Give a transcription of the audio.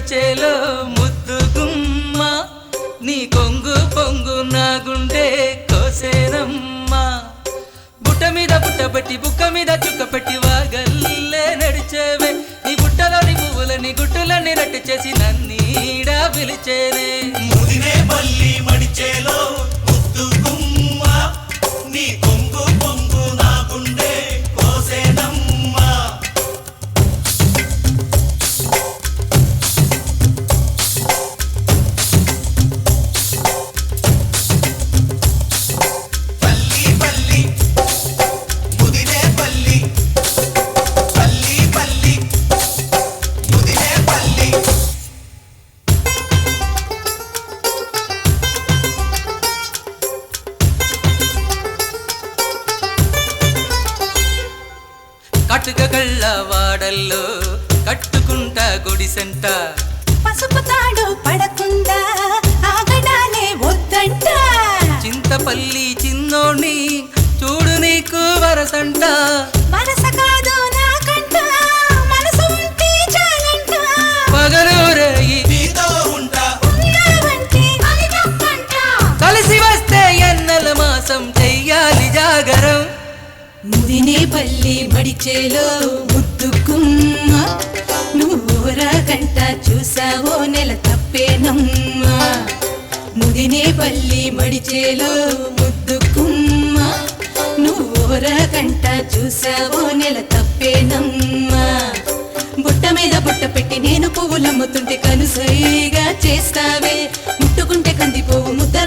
మడిచేలో ముద్దు గుమ్మ నీ కొంగు పొంగు నా గుండె కోసేనమ్మా బుట్ట మీద బుట్ట పెట్టి బుక్క మీద చుక్క పెట్టి వాగల్లే నడిచేవే నీ బుట్టలోని పువ్వులని గుట్టులని రట్టు చేసి నన్నీడా పిలిచేనే ముదినే పల్లి మడిచేలో ముద్దు గుమ్మ నీ కొంగు పొంగు నా గుండె కోసేనమ్మా పల్లి పల్లి ముదినే పల్లి పల్లి పల్లి ముదినే పల్లి కటుక కళ్ళ వాడల్లో కట్టుకుంటా గుడిసెంట పసుపు తాడు పడకుండా ఆగడానే వద్దంట చింతపల్లి చిన్నోణ్ణి చూడు నీకు వరసంట మనస కాదు నాకంట మనసు ఉంటే చాలంట పగలూరయి నీతో ఉంటా ఉన్నావంటే అది తప్పంట కలిసి వస్తే ఎన్నెల మాసం చెయ్యాలి జాగరం ముదినే పల్లి మడిచేలో ముద్దుకుమ్మ నువ్వు రాకంట చూసావో నెల తప్పేనమ్మా ముదినే పల్లి మడిచేలో ముద్దుకుమ్మ నువ్వు రాకంట చూసావో నెల తప్పేనమ్మా బుట్ట మీద బుట్ట పెట్టి నేను పువ్వులమ్ముతుంటే కనుసైగా చేస్తావే ముట్టుకుంటే కందిపోవు ముద్ద